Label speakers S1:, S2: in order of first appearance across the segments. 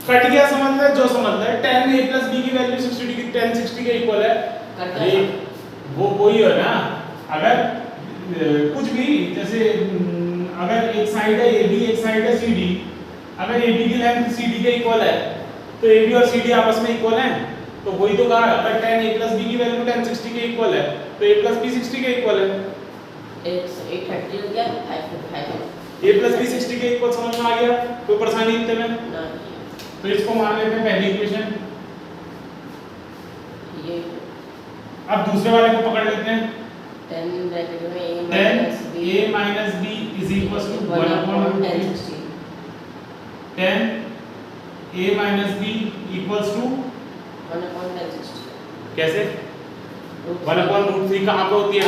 S1: Cut गया समझ ले, जो समझ ले tan a plus b की वैल्यू 60 डिग्री tan 60 के इक्वल है। ये वो वही है ना, अगर कुछ भी जैसे अगर एक साइड है AB एक साइड है CD, अगर AB की लेंथ CD के इक्वल है तो AB और CD आपस में इक्वल हैं, तो वही तो कहा अगर tan a plus b की वैल्यू tan 60 के इक्वल है तो a plus b 60 के इक्वल है।
S2: 830 हो गया 555
S1: a plus b 60 के इक्वल समझ में आ गया, कोई परेशानी इतने में? तो इसको मान लेते हैं पहली इक्वेशन।
S2: ये
S1: अब दूसरे वाले को पकड़ लेते हैं।
S2: 10 ब्रैकेट में a
S1: minus b is equals to 1 upon
S2: 1060
S1: 10 a minus b equals to
S2: 1 upon 1060
S1: कैसे 1 upon √3 कहाँ पे होती है?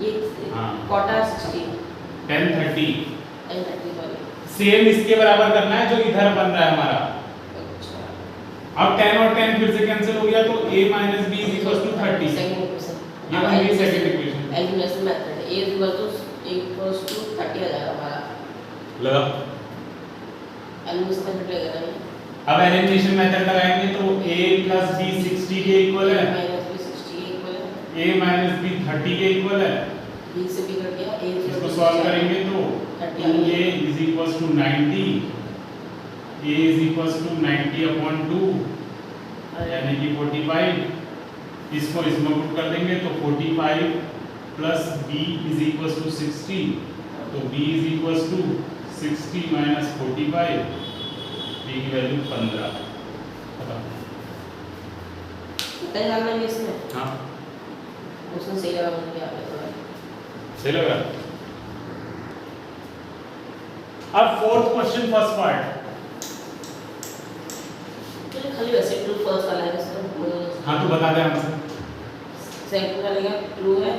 S2: ये
S1: हाँ
S2: क्वार्टर 60
S1: 1030
S2: 1030 वाली।
S1: सेम इसके बराबर करना है जो इधर बन रहा है हमारा।
S2: अच्छा
S1: अब 10 और 10 फिर से कैंसिल हो गया तो a minus b is equals to 30।
S2: Second equation
S1: ये बन गई second equation.
S2: Elimination method a equals to 30 आ जाएगा हमारा।
S1: लगा।
S2: एलिमिनेशन मेथड लगेगा ना।
S1: अब एलिमिनेशन मेथड लगाएंगे तो a plus b 60 के इक्वल है,
S2: माइनस b 60 के इक्वल है,
S1: a minus b 30 के इक्वल है।
S2: b से b कट गया, a
S1: इसको सॉल्व करेंगे तो 2a is equals to 90, a is equals to 90 upon 2 यानी कि 45। इसको इसमें पुट कर देंगे तो 45 plus b is equals to 60, तो b is equals to 60 minus 45, b की वैल्यू 15।
S2: कितना जानना है इसमें?
S1: हाँ
S2: क्वेश्चन सही लगा मुझे आपने थोड़ा।
S1: सही लग रहा। अब फोर्थ क्वेश्चन फर्स्ट पार्ट।
S2: तो खाली वैसे ट्रू फॉल्स वाला है इसका।
S1: हाँ तो बता दे आंसर।
S2: सेकंड वाले का ट्रू है,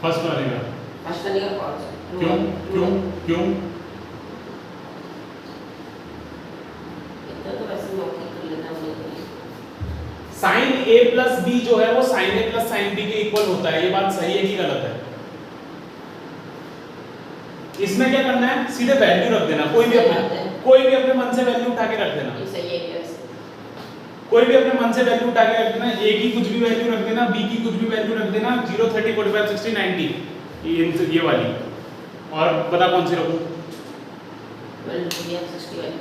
S1: फर्स्ट वाले का
S2: फर्स्ट वाले का फॉल्स है।
S1: क्यों क्यों क्यों?
S2: इतना तो वैसे मौखिक कर लेना मुझे।
S1: sin a plus b जो है वो sin a plus sin b के इक्वल होता है, ये बात सही है कि गलत है? इसमें क्या करना है, सीधे वैल्यू रख देना, कोई भी अपने मन से वैल्यू उठा के रख देना।
S2: ये सही है क्या?
S1: कोई भी अपने मन से वैल्यू उठा के रख देना, a की कुछ भी वैल्यू रख देना, b की कुछ भी वैल्यू रख देना, 0 30 45 60 90 ये वाली। और बता कौन सी रखूं?
S2: 60 वाली।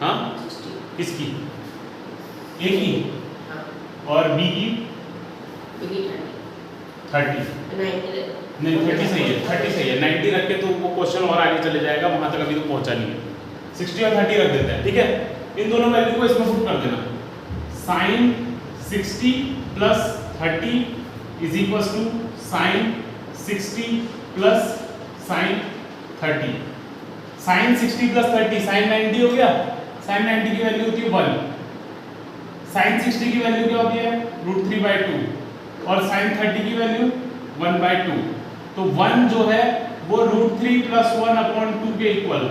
S1: हाँ
S2: 60
S1: किसकी? a की
S2: हाँ
S1: और b की
S2: बिगी
S1: 30।
S2: 90 दे दो।
S1: नहीं 30 सही है, 30 सही है। 90 रख के तो वो क्वेश्चन और आगे चले जाएगा, वहां तक अभी तो पहुंचा नहीं है। 60 और 30 रख देते हैं, ठीक है। इन दोनों वैल्यू को इसमें पुट कर देना। sin 60 plus 30 is equals to sin 60 plus sin 30। sin 60 plus 30 sin 90 हो गया। sin 90 की वैल्यू होती है 1। sin 60 की वैल्यू क्या होती है √3/2 और sin 30 की वैल्यू 1/2। तो 1 जो है वो √3 plus 1/2 के इक्वल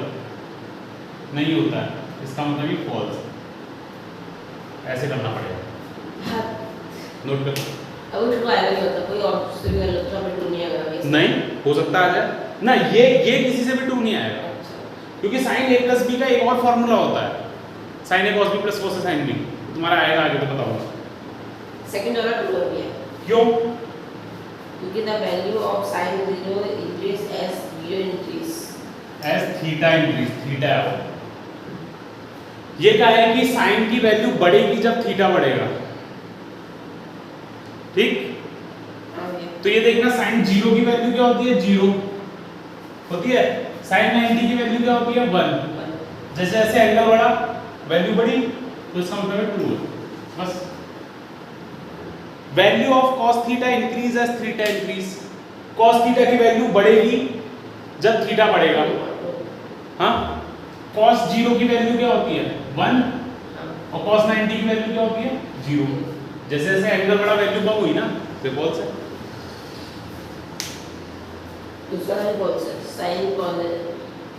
S1: नहीं होता है, इसका मतलब ये फॉल्स है। ऐसे करना पड़ेगा,
S2: हाँ
S1: नोट कर।
S2: अब ट्रू आएगा नहीं होता, कोई और से भी कर लो तो हमें ट्रू नहीं आएगा।
S1: नहीं हो सकता आ जाए ना, ये किसी से भी ट्रू नहीं आएगा, क्योंकि sin a plus b का एक और फॉर्मूला होता है, sin a cos b plus cos a sin b। तुम्हारा आएगा आगे तो बताऊंगा।
S2: सेकंड वाला ट्रू हो गया
S1: क्यों?
S2: क्योंकि the value of sin 0 increase as 0 increase
S1: as theta increase, theta है वो। ये कहा है कि sin की वैल्यू बढ़ेगी जब थीटा बढ़ेगा, ठीक। तो ये देखना sin 0 की वैल्यू क्या होती है 0 होती है, sin 90 की वैल्यू क्या होती है 1। जैसे जैसे एंगल बढ़ा वैल्यू बढ़ी, तो इसका मतलब ट्रू है बस। Value of cos theta increase as theta increase. cos theta की वैल्यू बढ़ेगी जब थीटा बढ़ेगा। हाँ cos 0 की वैल्यू क्या होती है 1 और cos 90 की वैल्यू क्या होती है 0। जैसे जैसे एंगल बढ़ा वैल्यू कम हुई ना, तो फॉल्स है।
S2: दूसरा है फॉल्स है।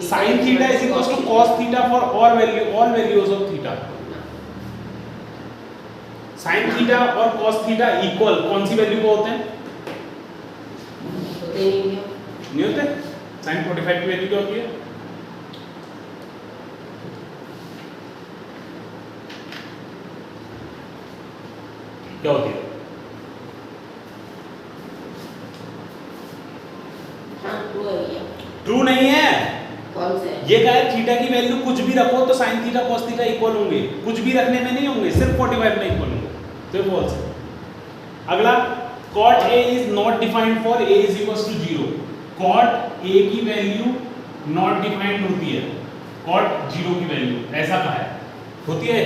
S1: sin theta is equal to cos theta for all values of theta. sin theta और cos थीटा इक्वल कौन सी वैल्यू को होते हैं?
S2: होते नहीं
S1: होते। sin 45 की वैल्यू क्या होती है क्या होती है?
S2: हाँ ट्रू है भैया।
S1: ट्रू नहीं है,
S2: कौन से?
S1: ये कहा है थीटा की वैल्यू कुछ भी रखो तो sine theta cos theta equal होंगे, कुछ भी रखने में नहीं होंगे, सिर्फ 45 में इक्वल होंगे, तो ये फॉल्स है। अगला cot A is not defined for A is equals to 0, cot A की वैल्यू नॉट डिफाइंड होती है, cot 0 की वैल्यू ऐसा कहा है, होती है?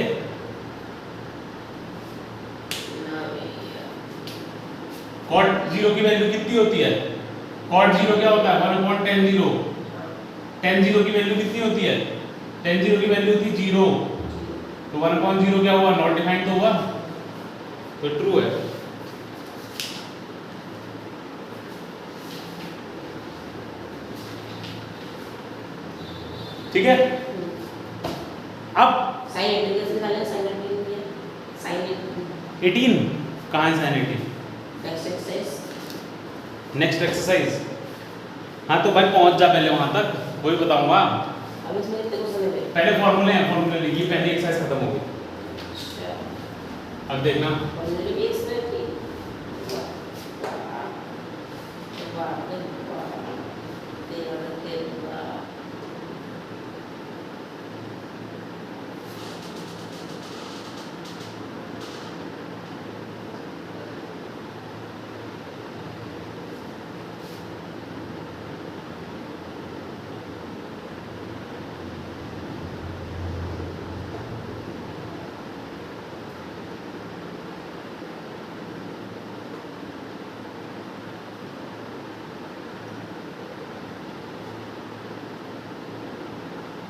S2: ना भैया।
S1: cot 0 की वैल्यू कितनी होती है? cot 0 क्या होता है? 1/tan 0, tan 0 की वैल्यू कितनी होती है? tan 0 की वैल्यू थी 0, तो 1/0 क्या हुआ? नॉट डिफाइंड तो हुआ, तो ट्रू है। ठीक है, अब
S2: साइन 18 कैसे निकालें? साइन 18 भैया, साइन
S1: 18 कहाँ है? Sine 18
S2: next exercise.
S1: Next exercise, हाँ तो भाई पहुंच जा पहले वहां तक, वही बताऊंगा।
S2: अब इसमें कितने क्वेश्चन है?
S1: पहले फॉर्मूले हैं, फॉर्मूले ये पहली एक्सरसाइज खत्म हो गई, अब देखना।
S2: फॉर्मूले भी इसमें थी।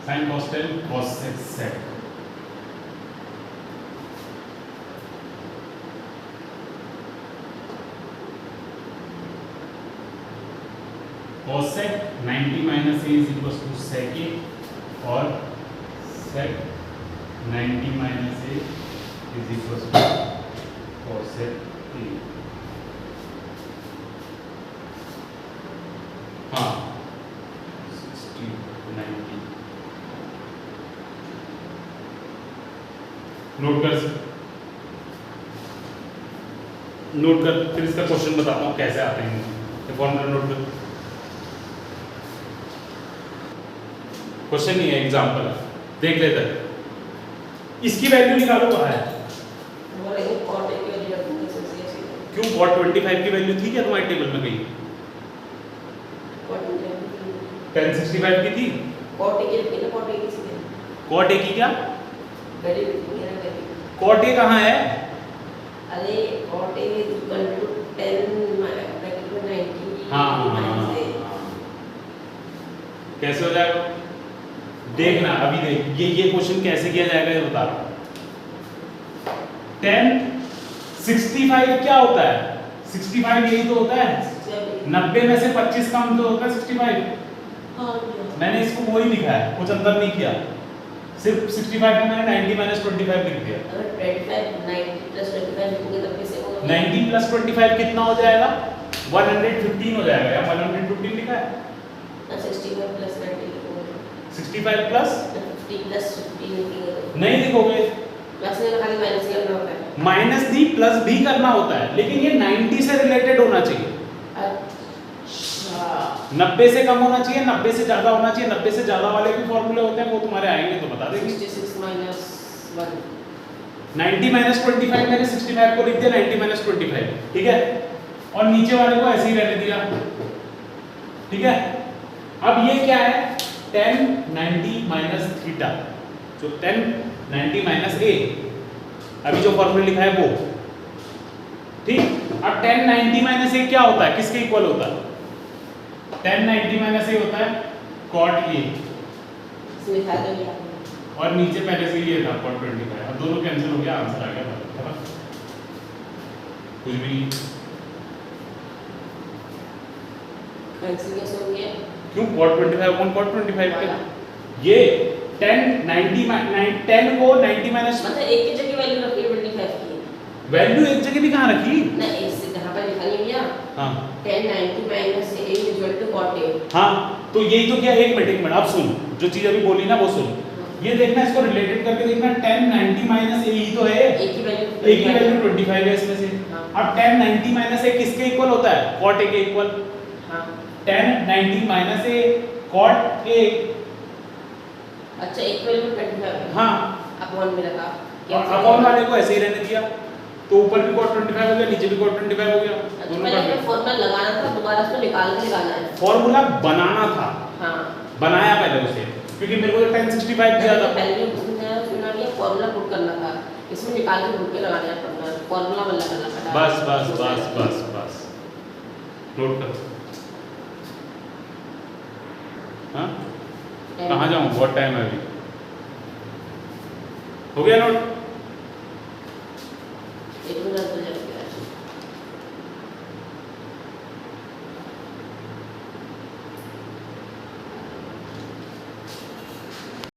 S1: Sine cos 10 cos sec cos sec 90 minus a is equals to sec a, और sec 90 minus a is equals to cos sec a। हाँ 60 90 नोट कर, फिर इसका क्वेश्चन बताता हूँ कैसे आते हैं, ये फॉर्मूला नोट कर। क्वेश्चन नहीं है, एग्जांपल है, देख लेते हैं। इसकी वैल्यू निकालो, कहाँ है? क्यों cot 25 की वैल्यू थी क्या तुम्हारे टेबल में कहीं? tan 65 की थी? cot a की क्या? cot a कहाँ है?
S2: अरे cot a is equal to 10 bracket में 90
S1: हाँ, कैसे हो जाएगा देखना, अभी देख ये क्वेश्चन कैसे किया जाएगा ये बता रहा हूँ। 65 क्या होता है? 65 यही तो होता है, 90 में से 25 कम तो होता है 65। मैंने इसको वही लिखा है, कुछ अंतर नहीं किया, सिर्फ 65 में मैंने 90 minus 25 लिख दिया।
S2: अगर 90 plus 25 लिखोगे तब कैसे होगा?
S1: 90 plus 25 कितना हो जाएगा? 115 हो जाएगा, या 115 लिखा है?
S2: 65 plus 90 लिखोगे।
S1: 65 plus
S2: 50 plus 15 लिखोगे।
S1: नहीं लिखोगे,
S2: प्लस में खाली माइनस करना होता है।
S1: माइनस भी प्लस भी करना होता है, लेकिन ये 90 से रिलेटेड होना चाहिए।
S2: अच्छा
S1: 90 से कम होना चाहिए, 90 से ज्यादा होना चाहिए। 90 से ज्यादा वाले भी फॉर्मूले होते हैं, वो तुम्हारे आएंगे तो बता देंगे।
S2: 66 minus 1
S1: 90 minus 25 मैंने 65 को लिख दिया 90 minus 25, ठीक है, और नीचे वाले को ऐसे ही रहने दिया, ठीक है। अब ये क्या है? tan 90 minus थीटा, जो tan 90 minus a, अभी जो फॉर्मूला लिखा है वो, ठीक। अब tan 90 minus a क्या होता है, किसके इक्वल होता है? tan 90 minus a होता है cot a,
S2: इसमें था तो क्या
S1: और नीचे पहले से ये था cot 25। अब दोनों कैंसिल हो गया, आंसर आ गया, है ना? कुछ भी नहीं।
S2: कैंसिल कैसे हो गया?
S1: क्यों? cot 25 कौन cot 25 के? ये tan 90 10 को 90 minus
S2: मतलब एक की जगह वैल्यू रखी है 25 की।
S1: वैल्यू एक जगह भी कहाँ रखी?
S2: ना इससे जहाँ पर लिखा नहीं भैया,
S1: हाँ
S2: 10 90 minus a is equal to cot a।
S1: हाँ, तो यही तो क्या, एक मिनट अब सुन, जो चीज अभी बोली ना वो सुन। ये देखना, इसको रिलेटेड करके देखना, tan 90 माइनस ए ही तो है,
S2: एक ही वैल्यू
S1: 25 है इसमें से।
S2: हाँ।
S1: अब tan 90 माइनस ए किसके इक्वल होता है? cot a के इक्वल।
S2: हाँ।
S1: tan 90 minus A cot a।
S2: अच्छा, एक वैल्यू 25 है।
S1: हाँ,
S2: अपॉन में लगा
S1: और अपॉन वाले को ऐसे ही रहने दिया, तो ऊपर भी cot 25 हो गया, नीचे भी cot 25 हो गया, दोनों
S2: पहले
S1: का
S2: हमें फॉर्मूला लगाना था, दोबारा उसको निकाल के लगाना है।
S1: फॉर्मूला बनाना था,
S2: हाँ,
S1: बनाया पहले उसे, क्योंकि मेरे को तो tan 65 दिया था।
S2: पहले उसने फॉर्मूला पुट करना था, इसमें निकाल के पुट के लगाना है, फॉर्मूला वाला लगाना था।
S1: बस बस बस बस बस, नोट कर। हाँ, कहाँ जाऊँ? बहुत टाइम है अभी। हो गया नोट?